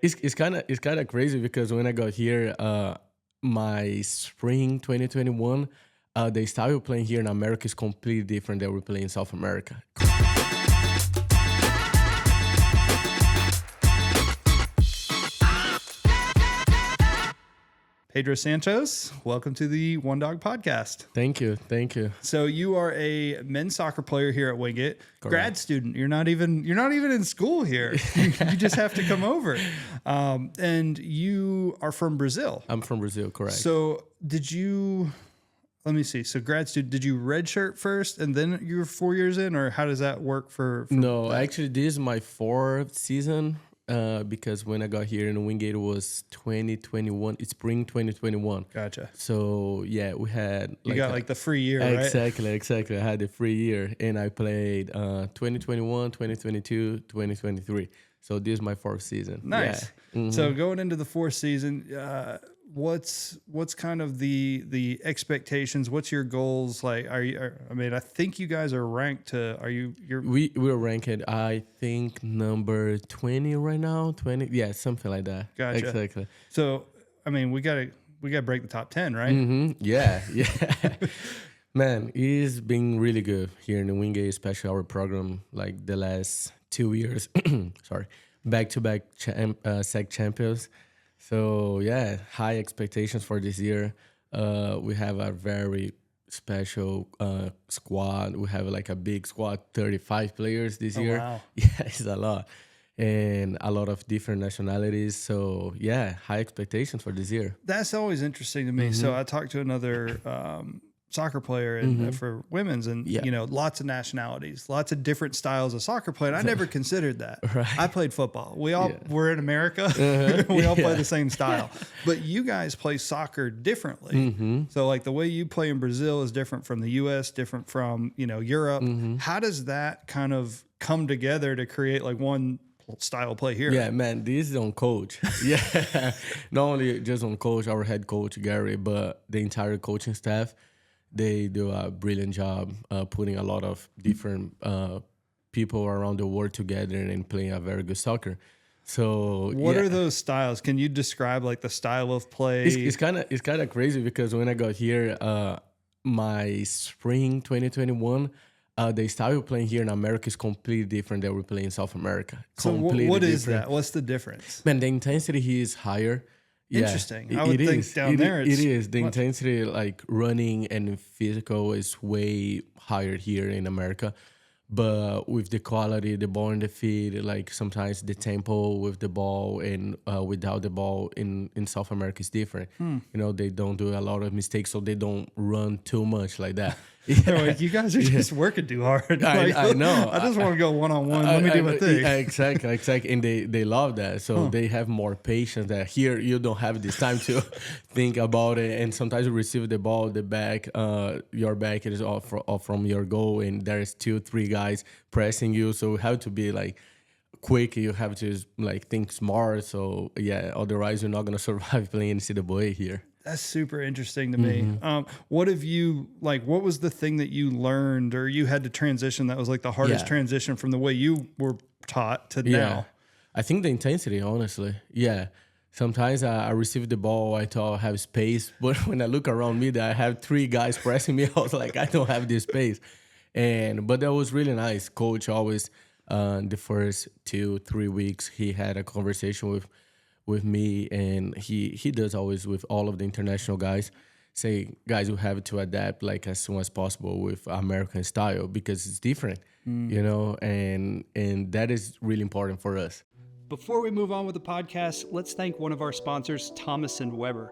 It's kind of crazy because when I got here, my spring 2021, the style we're playing here in America is completely different than we play in South America. Pedro Santos, welcome to the OneDog Podcast. Thank you. So you are a men's soccer player here at Wingate, grad student. You're not even in school here. You just have to come over, and you are from Brazil. I'm from Brazil, correct? So did you? Let me see. So grad student, did you redshirt first and then you were 4 years in, or how does that work for No, that? actually, this is my fourth season. Because when I got here in Wingate, it was 2021. It's spring 2021. Gotcha. So yeah, we had You got like the free year, right? Exactly. I had the free year, and I played 2021, 2022, 2023. So this is my fourth season. Nice. Yeah. Mm-hmm. So going into the fourth season, what's kind of the expectations? What's your goals? Like, I think you guys are ranked to. We're ranked, I think, number 20 right now. 20, yeah, something like that. Gotcha. Exactly. So we gotta break the top 10, right? Mm-hmm. Yeah. Man, it's been really good here in the Wingate, especially our program. Like the last 2 years, sorry, back-to-back SEC champions. So yeah, high expectations for this year. We have a very special squad. We have like a big squad, 35 players this year. Wow. Yeah, it's a lot. And a lot of different nationalities. So yeah, high expectations for this year. That's always interesting to me. Mm-hmm. So I talked to another soccer player and for women's, and lots of nationalities, lots of different styles of soccer play. And I never considered that. Right. I played football. We're in America. We all play the same style, but you guys play soccer differently. Mm-hmm. So like the way you play in Brazil is different from the US, different from, Europe. Mm-hmm. How does that kind of come together to create like one style play here? Yeah, man, this is on coach. Yeah, not only just on coach, our head coach, Gary, but the entire coaching staff. They do a brilliant job putting a lot of different people around the world together and playing a very good soccer. So what are those styles? Can you describe like the style of play? It's kind of crazy because when I got here, my spring 2021, the style we're playing here in America is completely different than we play in South America. So what is that? What's the difference? Man, the intensity here is higher. Yeah, interesting. I would think down there it is. The intensity, like running and physical, is way higher here in America. But with the quality, the ball in the feet, like sometimes the tempo with the ball and without the ball in South America is different. They don't do a lot of mistakes, so they don't run too much like that. They're like, you guys are just working too hard. I know. I just want to go one-on-one. Let me do my thing. Exactly. And they love that. So they have more patience that here you don't have this time to think about it. And sometimes you receive the ball, your back is off from your goal, and there's 2-3 guys pressing you. So you have to be like quick. You have to like think smart. So yeah, otherwise you're not going to survive playing NCAA here. That's super interesting to me. What was the thing that you learned or you had to transition that was like the hardest transition from the way you were taught to now? I think the intensity, honestly. Yeah. Sometimes I receive the ball, I thought I have space, but when I look around me, I have 3 guys pressing me. I was like, I don't have this space. But that was really nice. Coach always, the first 2-3 weeks, he had a conversation with me, and he does always with all of the international guys, say, guys, we have to adapt like as soon as possible with American style because it's different, and that is really important for us. Before we move on with the podcast, let's thank one of our sponsors, Thomas & Weber.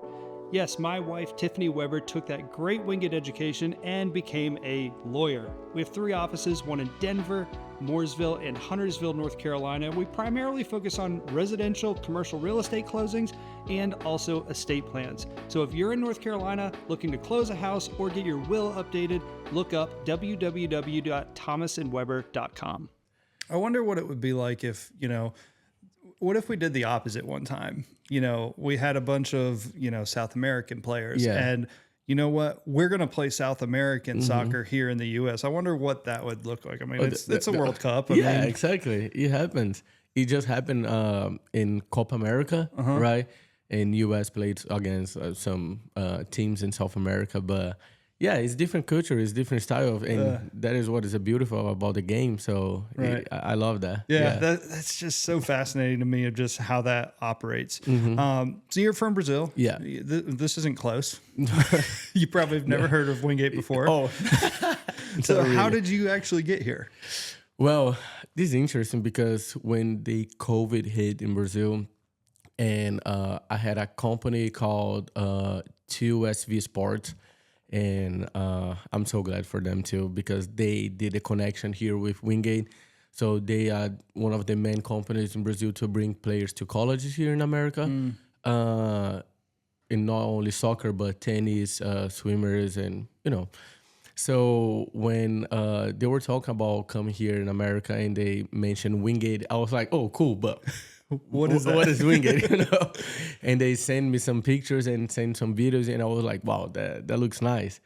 Yes, my wife, Tiffany Weber, took that great Wingate education and became a lawyer. We have 3 offices, one in Denver, Mooresville, and Huntersville, North Carolina. We primarily focus on residential, commercial real estate closings and also estate plans. So if you're in North Carolina looking to close a house or get your will updated, look up www.thomasandweber.com. I wonder what it would be like if, what if we did the opposite one time? We had a bunch of, South American players and you know what? We're going to play South American soccer here in the U.S. I wonder what that would look like. I mean, it's a World Cup. Exactly. It happens. it just happened in Copa America, right? And U.S. played against some teams in South America, but yeah, it's different culture, it's different style, and that is what is beautiful about the game. So I love that. Yeah, that's just so fascinating to me of just how that operates. So you're from Brazil. Yeah. This isn't close. You probably have never heard of Wingate before. Oh, so how did you actually get here? Well, this is interesting because when the COVID hit in Brazil, and I had a company called 2SV Sports, and I'm so glad for them too because they did a connection here with Wingate. So they are one of the main companies in Brazil to bring players to colleges here in America. In not only soccer but tennis, swimmers, and So when they were talking about coming here in America and they mentioned Wingate, I was like, oh, cool, but what is that? What is Wingate? And they sent me some pictures and sent some videos, and I was like, wow, that looks nice.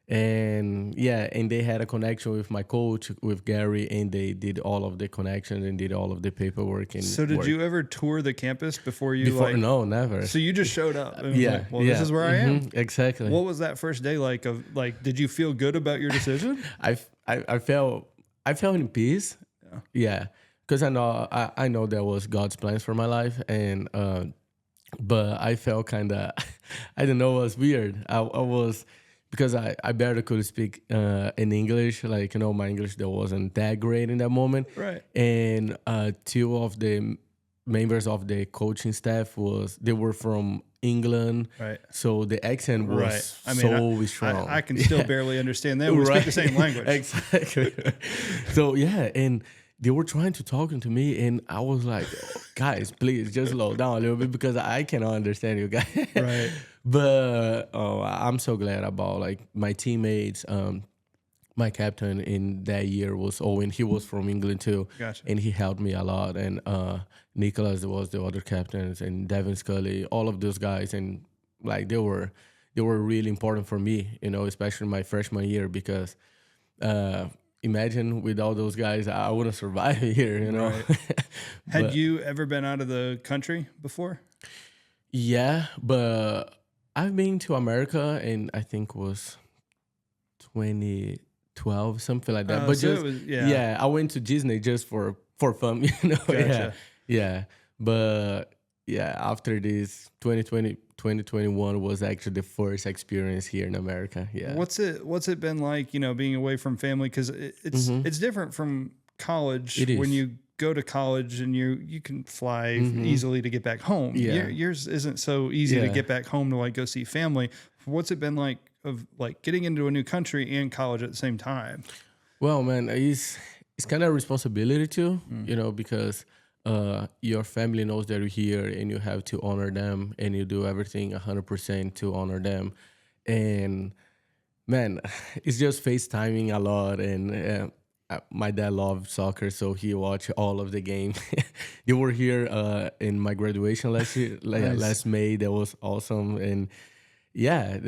And yeah, and they had a connection with my coach, with Gary, and they did all of the connections and did all of the paperwork. And so did you ever tour the campus before you No, never. So you just showed up. And Yeah. This is where I am. Exactly. What was that first day like? Did you feel good about your decision? I felt in peace. Yeah. Because I know that was God's plans for my life, and but I felt kind of I don't know, it was weird. I was, because I barely could speak in English, like my English that wasn't that great in that moment, right? And two of the members of the coaching staff they were from England, right? So the accent was right. I mean, so strong. I can still barely understand them. We speak the same language, exactly. So yeah, and they were trying to talk to me, and I was like, guys, please just slow down a little bit because I cannot understand you guys. Right. But I'm so glad about like my teammates. My captain in that year was Owen. He was from England too. Gotcha. And he helped me a lot. And Nicholas was the other captains, and Devin Scully, all of those guys. And like they were really important for me, especially my freshman year, because imagine without those guys, I wouldn't survive here, Right. Had you ever been out of the country before? Yeah, but I've been to America, and I think was 2012, something like that. But so just yeah, I went to Disney just for fun, Gotcha. Yeah. But yeah, after this 2021 was actually the first experience here in America. Yeah. What's it been like, being away from family? Because it's different from college. It is. When you go to college and you can fly easily to get back home. Yeah. Yours isn't so easy to get back home to like go see family. What's it been like of like getting into a new country and college at the same time? Well, man, it's kind of responsibility too, because your family knows that you're here and you have to honor them, and you do everything 100% to honor them. And man, it's just FaceTiming a lot. And my dad loved soccer, so he watched all of the games. They were here in my graduation last year, Nice. last May. That was awesome. And yeah,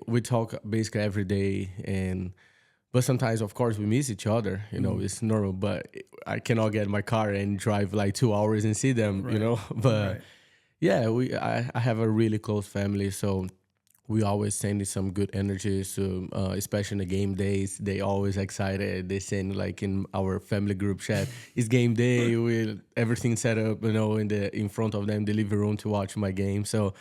we talk basically every day. But sometimes, of course, we miss each other. It's normal. But I cannot get in my car and drive like 2 hours and see them. Right. But Right. yeah, I have a really close family, so we always send some good energy. So especially in the game days, they always excited. They send like in our family group chat, it's game day. With everything set up, in front of them, the living room to watch my game. So.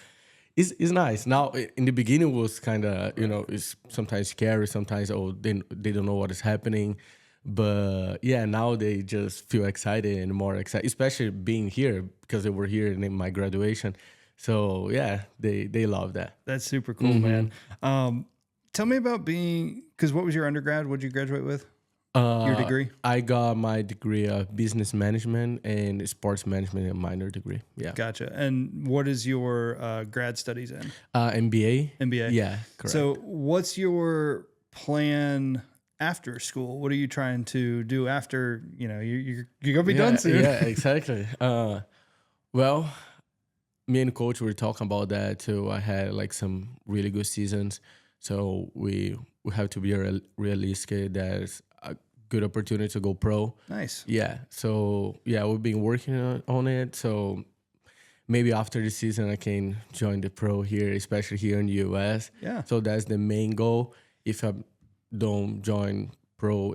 It's nice. Now, in the beginning, it was kind of, it's sometimes scary. Sometimes, they don't know what is happening. But yeah, now they just feel excited and more excited, especially being here because they were here in my graduation. So yeah, they love that. That's super cool, man. Tell me about because what was your undergrad? What did you graduate with? Your degree? I got my degree of business management and sports management, a minor degree. Yeah. Gotcha. And what is your grad studies in? MBA. MBA. Yeah, correct. So what's your plan after school? What are you trying to do after, you're going to be done soon? Yeah, exactly. Well, me and coach were talking about that too. I had like some really good seasons. So we have to be realistic. There's good opportunity to go pro. Nice. Yeah. So yeah, we've been working on it. So maybe after the season, I can join the pro here, especially here in the US. Yeah. So that's the main goal. If I don't join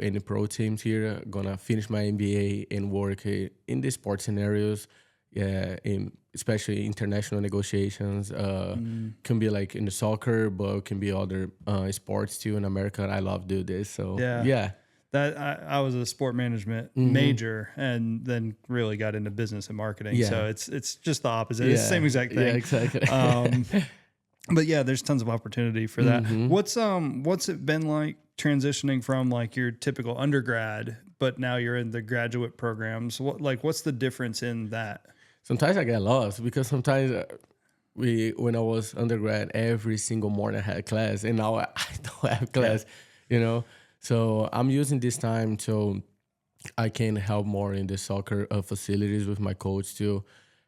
any pro teams here, I'm gonna finish my MBA and work in the sports scenarios. Yeah, especially international negotiations. Can be like in the soccer, but can be other sports too in America. I love do this. So yeah. That I was a sport management major and then really got into business and marketing. Yeah. So it's just the opposite. It's the same exact thing. Yeah, exactly. But yeah, there's tons of opportunity for that. What's it been like transitioning from like your typical undergrad, but now you're in the graduate programs? What's the difference in that? Sometimes I get lost because sometimes when I was undergrad, every single morning I had class, and now I don't have class, So I'm using this time so I can help more in the soccer facilities with my coach too.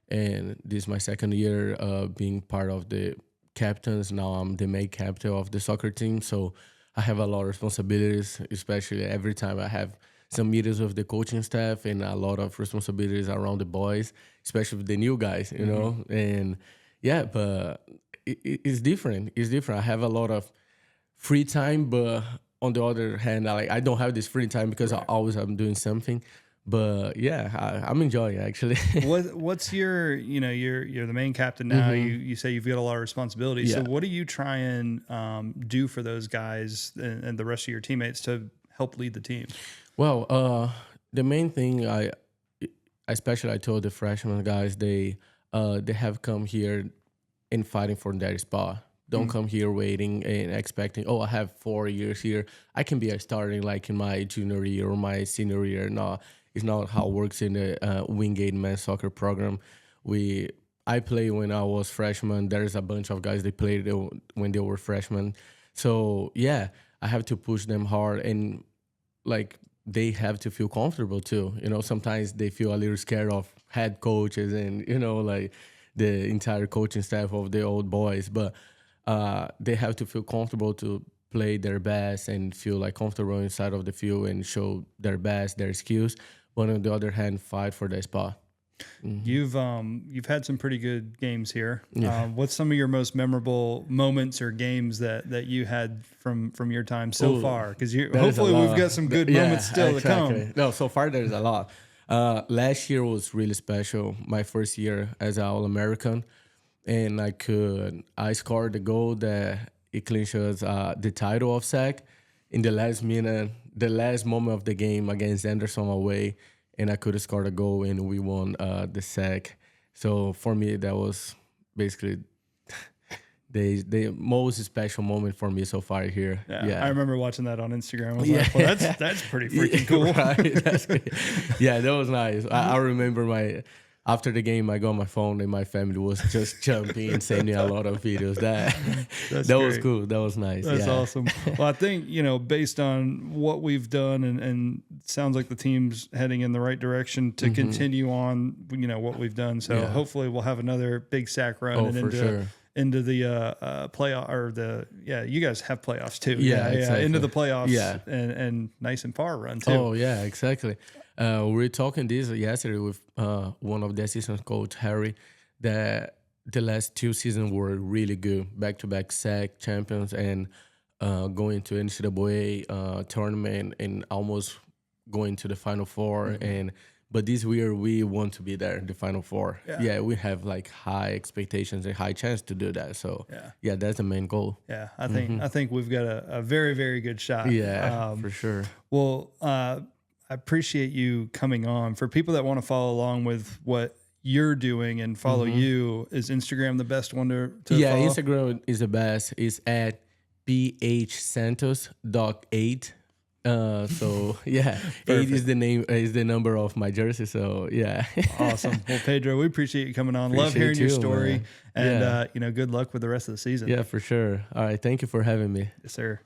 And this is my second year being part of the captains. Now I'm the main captain of the soccer team, so I have a lot of responsibilities, especially every time I have some meetings with the coaching staff and a lot of responsibilities around the boys, especially with the new guys, And yeah, but it's different. It's different. I have a lot of free time, but on the other hand, I don't have this free time because I always am doing something. But yeah, I'm enjoying it, actually. What's your, you're the main captain now. You say you've got a lot of responsibilities. Yeah. So what do you try and do for those guys and the rest of your teammates to help lead the team? Well, the main thing I told the freshman guys, they have come here and fighting for their spot. Don't come here waiting and expecting, I have 4 years here. I can be starting like in my junior year or my senior year. No, it's not how it works in the Wingate men's soccer program. I played when I was freshman. There's a bunch of guys that played when they were freshmen. So yeah, I have to push them hard, and they have to feel comfortable too. Sometimes they feel a little scared of head coaches and the entire coaching staff of the old boys, but they have to feel comfortable to play their best and feel comfortable inside of the field and show their best, their skills. But on the other hand, fight for their spot. You've had some pretty good games here. Yeah. What's some of your most memorable moments or games that you had from your time so far? Because hopefully we've got some good moments still to come. No, so far there's a lot. Last year was really special. My first year as an All-American, and I scored the goal that it clinched us the title of SAC in the last minute, the last moment of the game against Anderson away, and I could have scored a goal and we won the SAC. So for me, that was basically the most special moment for me so far here. Yeah. I remember watching that on Instagram. I was like, well, that's pretty freaking cool. Right. That's great. Yeah, that was nice. I remember after the game, I got my phone and my family was just jumping and sending a lot of videos. That was cool. That was nice. That's awesome. Well, I think, based on what we've done and it sounds like the team's heading in the right direction to continue on, what we've done. So hopefully we'll have another big SAC run into the playoff or you guys have playoffs too. Exactly. Into the playoffs and nice and far run too. Oh yeah, exactly. We were talking this yesterday with one of the assistant coach, Harry, that the last 2 seasons were really good, back-to-back SAC champions and going to NCAA tournament and almost going to the Final Four. But this year we want to be there, the Final Four. Yeah, we have high expectations and high chance to do that. So yeah, that's the main goal. Yeah, I think we've got a very, very good shot. Yeah, for sure. Well, I appreciate you coming on. For people that want to follow along with what you're doing and follow you, is Instagram the best one to follow? Instagram is the best. It's at phsantos.8. So yeah, 8 is the name, is the number of my jersey. So yeah. Awesome. Well, Pedro, we appreciate you coming on. Love hearing your story, man. And good luck with the rest of the season. Yeah, for sure. All right. Thank you for having me. Yes, sir.